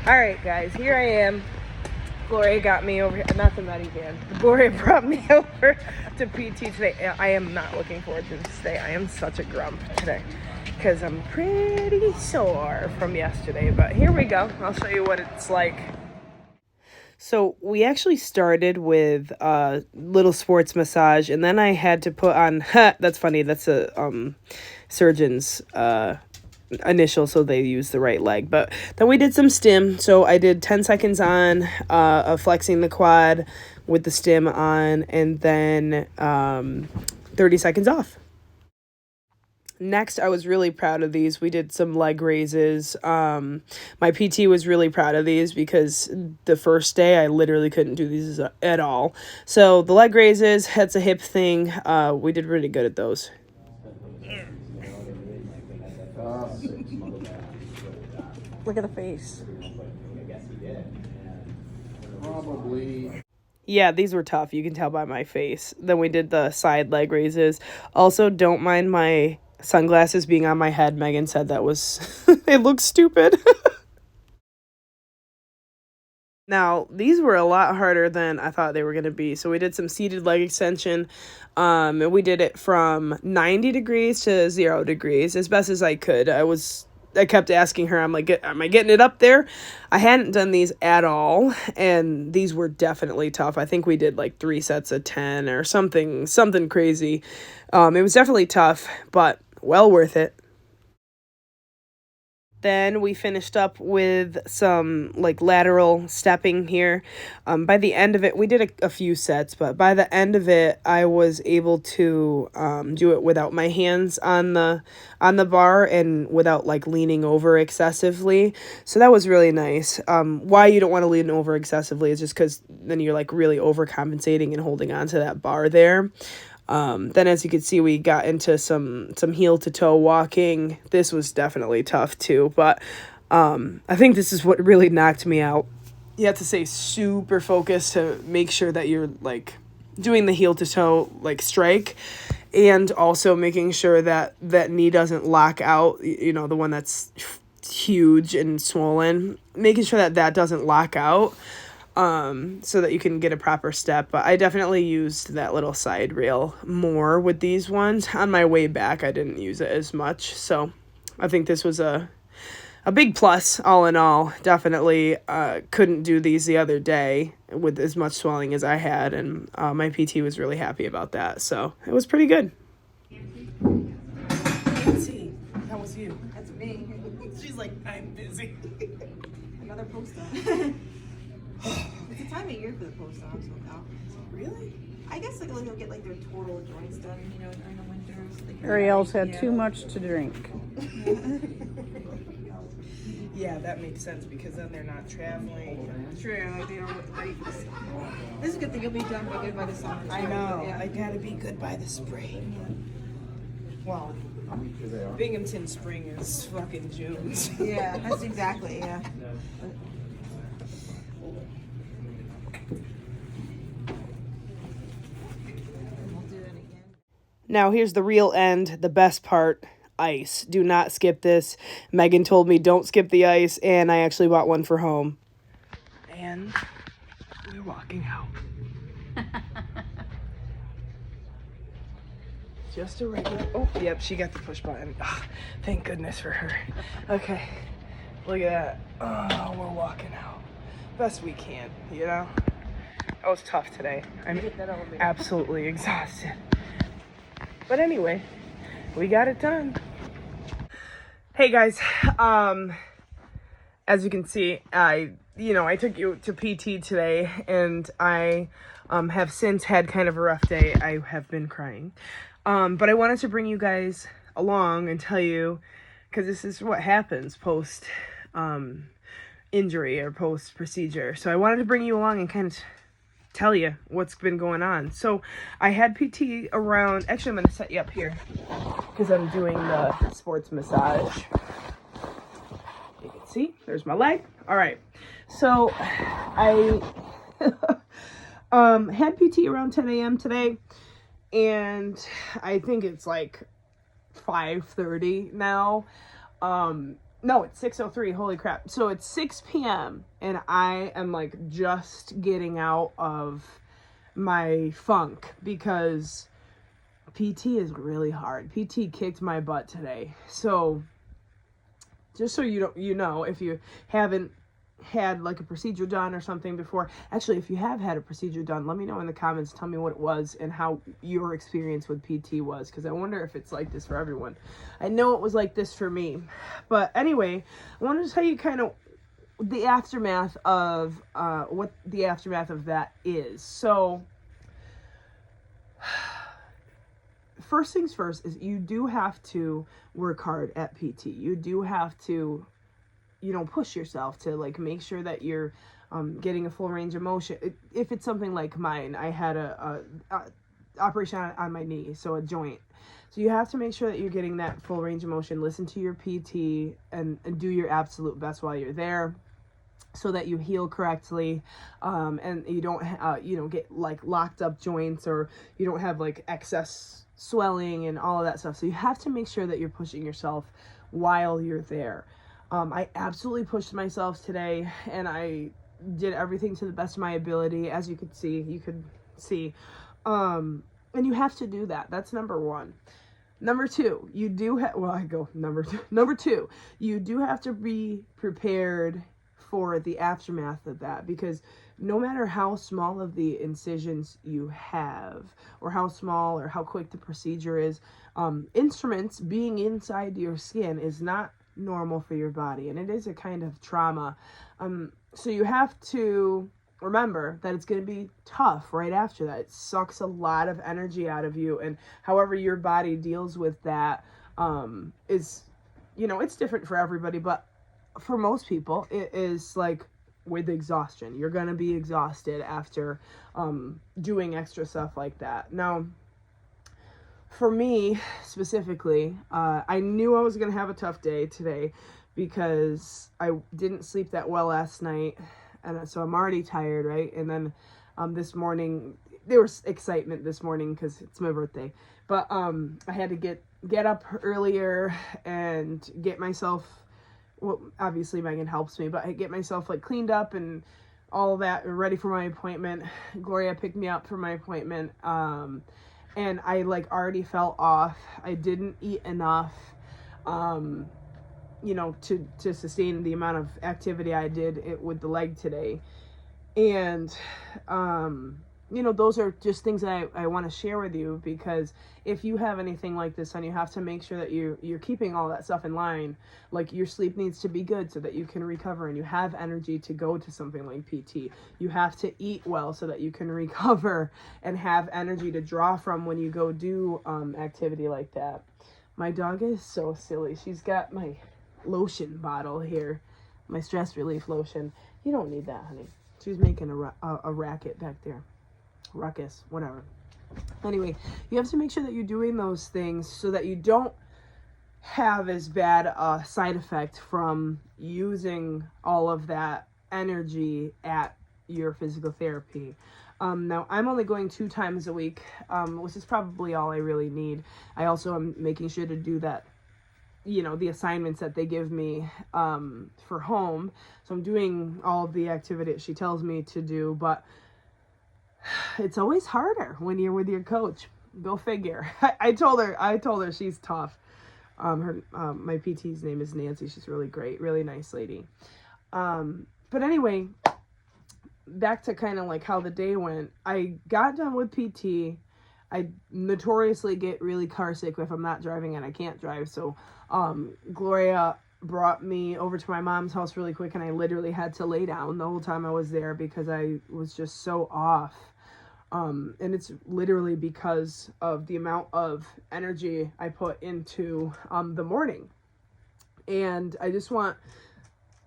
All right, guys, here I am. Gloria got me over here. Not the nutty van. Gloria brought me over to PT today. I am not looking forward to this day. I am such a grump today because I'm pretty sore from yesterday. But here we go. I'll show you what it's like. So we actually started with a little sports massage, and then I had to put on. That's funny. That's a surgeon's initial, so they use the right leg. But then we did some stim. So I did 10 seconds on of flexing the quad with the stim on, and then 30 seconds off. Next, I was really proud of these. We did some leg raises. My PT was really proud of these because the first day I literally couldn't do these at all. So the leg raises, that's a hip thing. We did really good at those. Look at the face. Probably. Yeah, these were tough. You can tell by my face. Then we did the side leg raises. Also, don't mind my sunglasses being on my head. Megan said that was, it looks stupid. Now, these were a lot harder than I thought they were going to be. So we did some seated leg extension. And we did it from 90 degrees to 0 degrees as best as I could. I kept asking her, I'm like, am I getting it up there? I hadn't done these at all, and these were definitely tough. I think we did like 3 sets of 10 or something crazy. It was definitely tough, but well worth it. Then we finished up with some like lateral stepping here. By the end of it, we did a few sets, but by the end of it, I was able to do it without my hands on the bar and without like leaning over excessively. So that was really nice. Why you don't want to lean over excessively is just because then you're like really overcompensating and holding on to that bar there. Then as you can see, we got into some heel to toe walking. This was definitely tough too, but I think this is what really knocked me out. You have to stay super focused to make sure that you're like doing the heel to toe like strike, and also making sure that that knee doesn't lock out, you know, the one that's huge and swollen, making sure that that doesn't lock out. So that you can get a proper step. But I definitely used that little side rail more with these ones. On my way back, I didn't use it as much. So I think this was a big plus all in all. Definitely couldn't do these the other day with as much swelling as I had. And my PT was really happy about that. So it was pretty good. Nancy, that was you. That's me. She's like, I'm busy. Another post-op. It's the time of year for the post-ops without. Really? I guess like they'll get like their total joints done, you know, during the winter. So Ariel's had too much to drink. Yeah, that makes sense because then they're not traveling. True, like they don't like this is a good thing. You'll be done by good by the summer. I know. Yeah. I gotta be good by the spring. Well, Binghamton spring is fucking June. Yeah, that's exactly, yeah. Now here's the real end, the best part, ice. Do not skip this. Megan told me don't skip the ice, and I actually bought one for home. And we're walking out. Just a regular, oh, yep, she got the push button. Oh, thank goodness for her. Okay, look at that. Oh, we're walking out. Best we can, you know? That was tough today. I'm absolutely exhausted. But anyway, we got it done. Hey guys, as you can see, I took you to PT today, and I have since had kind of a rough day. I have been crying. But I wanted to bring you guys along and tell you, because this is what happens post injury or post procedure. So I wanted to bring you along and kind of tell you what's been going on. So I had PT around, actually I'm going to set you up here because I'm doing the sports massage. You can see, there's my leg. All right. So I had PT around 10 a.m. today, and I think it's like 5:30 now. No, it's 6:03. Holy crap. So it's 6 p.m. and I am like just getting out of my funk because PT is really hard. PT kicked my butt today. So just so you know, if you haven't had like a procedure done or something before, actually, if you have had a procedure done, let me know in the comments. Tell me what it was and how your experience with PT was, because I wonder if it's like this for everyone. I know it was like this for me. But anyway, I wanted to tell you kind of the aftermath of what the aftermath of that is. So first things first is you do have to work hard at PT. You do have to, push yourself to like make sure that you're getting a full range of motion. If it's something like mine, I had a operation on my knee, so a joint. So you have to make sure that you're getting that full range of motion. Listen to your PT and do your absolute best while you're there, so that you heal correctly, and you don't get like locked up joints, or you don't have like excess swelling and all of that stuff. So you have to make sure that you're pushing yourself while you're there. I absolutely pushed myself today, and I did everything to the best of my ability, as you could see. And you have to do that. That's number one. Number two, you do have, number two, you do have to be prepared for the aftermath of that, because no matter how small of the incisions you have, or how small or how quick the procedure is, instruments being inside your skin is not normal for your body, and it is a kind of trauma. So you have to remember that it's going to be tough right after that. It sucks a lot of energy out of you, and however your body deals with that is, it's different for everybody, but for most people it is like with exhaustion. You're going to be exhausted after doing extra stuff like that. Now, for me specifically, I knew I was going to have a tough day today because I didn't sleep that well last night, and so I'm already tired, right? And then this morning, there was excitement this morning because it's my birthday, but I had to get up earlier and get myself, well, obviously Megan helps me, but I get myself like cleaned up and all that, ready for my appointment. Gloria picked me up for my appointment, and I like already fell off. I didn't eat enough, to sustain the amount of activity I did with the leg today. And, those are just things that I want to share with you, because if you have anything like this, then you have to make sure that you're keeping all that stuff in line. Like, your sleep needs to be good so that you can recover and you have energy to go to something like PT. You have to eat well so that you can recover and have energy to draw from when you go do activity like that. My dog is so silly. She's got my lotion bottle here, my stress relief lotion. You don't need that, honey. She's making a racket back there. Ruckus, whatever. Anyway, you have to make sure that you're doing those things so that you don't have as bad a side effect from using all of that energy at your physical therapy. Now, I'm only going 2 times a week, which is probably all I really need. I also am making sure to do that, the assignments that they give me for home. So I'm doing all of the activity that she tells me to do, but it's always harder when you're with your coach. Go figure. I told her she's tough. My PT's name is Nancy. She's really great, really nice lady. But anyway, back to kind of like how the day went. I got done with PT. I notoriously get really car sick if I'm not driving, and I can't drive. So Gloria brought me over to my mom's house really quick, and I literally had to lay down the whole time I was there because I was just so off. And it's literally because of the amount of energy I put into the morning. And I just want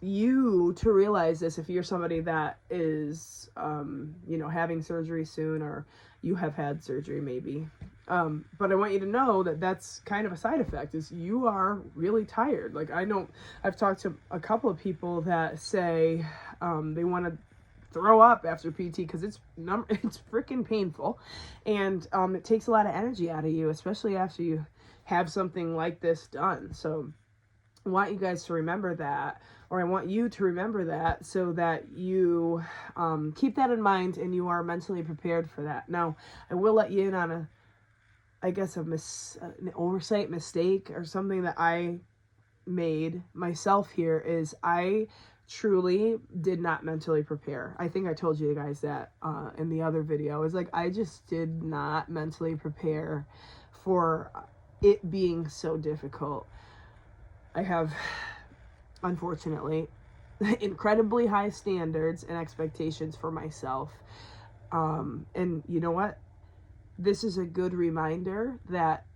you to realize this if you're somebody that is, having surgery soon, or you have had surgery maybe. But I want you to know that that's kind of a side effect, is you are really tired. Like, I've talked to a couple of people that say they want to throw up after PT because it's freaking painful, and it takes a lot of energy out of you, especially after you have something like this done. So I want you guys to remember that, or I want you to remember that, so that you keep that in mind and you are mentally prepared for that. Now, I will let you in on an oversight, mistake, or something that I made myself here. Is I truly did not mentally prepare. I think I told you guys that in the other video. It's like I just did not mentally prepare for it being so difficult. I have, unfortunately, incredibly high standards and expectations for myself. And you know what? This is a good reminder that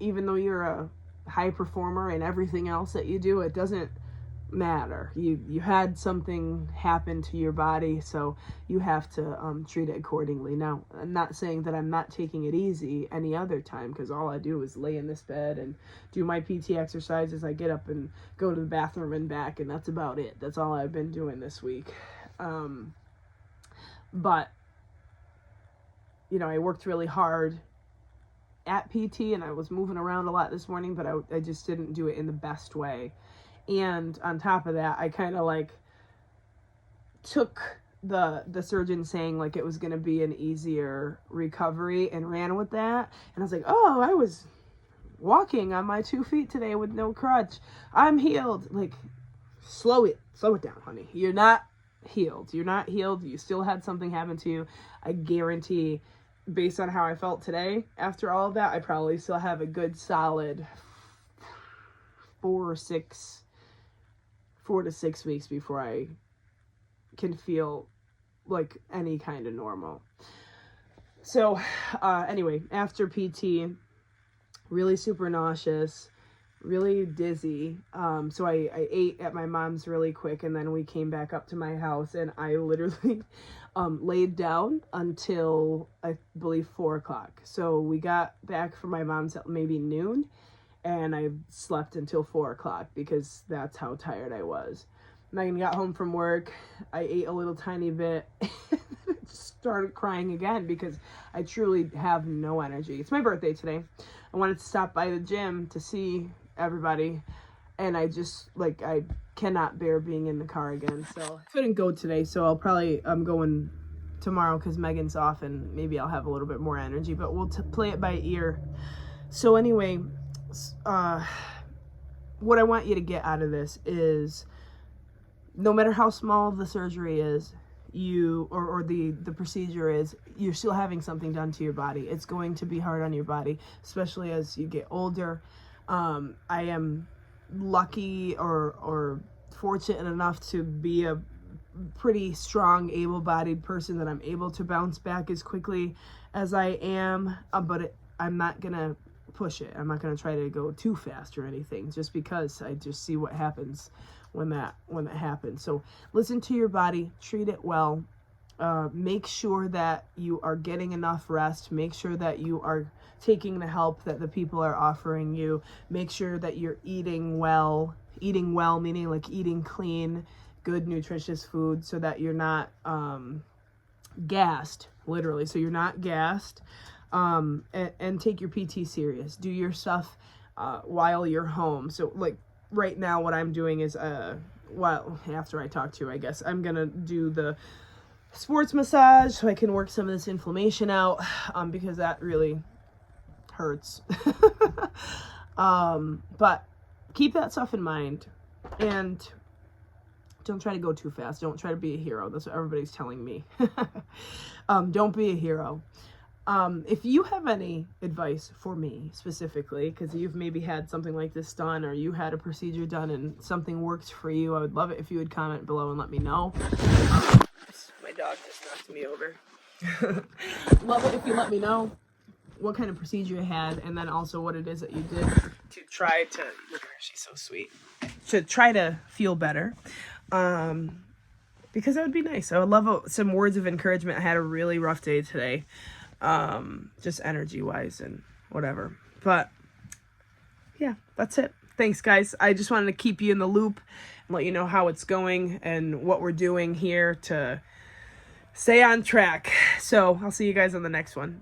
even though you're a high performer in everything else that you do, it doesn't matter. You had something happen to your body, so you have to treat it accordingly. Now, I'm not saying that I'm not taking it easy any other time, because all I do is lay in this bed and do my PT exercises. I get up and go to the bathroom and back, and that's about it. That's all I've been doing this week. But you know, I worked really hard at PT, and I was moving around a lot this morning, but I just didn't do it in the best way. And on top of that, I kind of like took the surgeon saying like it was going to be an easier recovery and ran with that. And I was like, oh, I was walking on my 2 feet today with no crutch. I'm healed. Like, slow it down, honey. You're not healed. You still had something happen to you. I guarantee, based on how I felt today, after all of that, I probably still have a good solid 4 to 6 weeks before I can feel like any kind of normal. So anyway, after PT, really super nauseous, really dizzy. So I ate at my mom's really quick, and then we came back up to my house, and I literally laid down until I believe 4 o'clock. So we got back from my mom's at maybe noon, and I slept until 4 o'clock because that's how tired I was. Megan got home from work. I ate a little tiny bit. Just started crying again because I truly have no energy. It's my birthday today. I wanted to stop by the gym to see everybody, and I cannot bear being in the car again. So I couldn't go today, so I'm going tomorrow because Megan's off, and maybe I'll have a little bit more energy, but we'll play it by ear. So anyway, what I want you to get out of this is, no matter how small the surgery is, or the procedure is, you're still having something done to your body. It's going to be hard on your body, especially as you get older. I am lucky or fortunate enough to be a pretty strong, able-bodied person, that I'm able to bounce back as quickly as I am, but I'm not gonna push it. I'm not gonna try to go too fast or anything, just because I just see what happens when that happens. So listen to your body, treat it well, make sure that you are getting enough rest, make sure that you are taking the help that the people are offering you, make sure that you're eating well meaning like eating clean, good, nutritious food, so that you're not gassed, literally, so you're not gassed. And take your PT serious. Do your stuff while you're home. So like right now, what I'm doing is after I talk to you, I guess I'm gonna do the sports massage so I can work some of this inflammation out, because that really hurts. But keep that stuff in mind, and don't try to go too fast. Don't try to be a hero. That's what everybody's telling me. Don't be a hero. If you have any advice for me specifically, because you've maybe had something like this done, or you had a procedure done and something worked for you, I would love it if you would comment below and let me know. My dog just knocked me over. Love it if you let me know what kind of procedure you had, and then also what it is that you did to try to, look at her, she's so sweet, to try to feel better. Because that would be nice. I would love some words of encouragement. I had a really rough day today. Just energy wise and whatever, but yeah, that's it. Thanks guys. I just wanted to keep you in the loop and let you know how it's going and what we're doing here to stay on track. So I'll see you guys on the next one.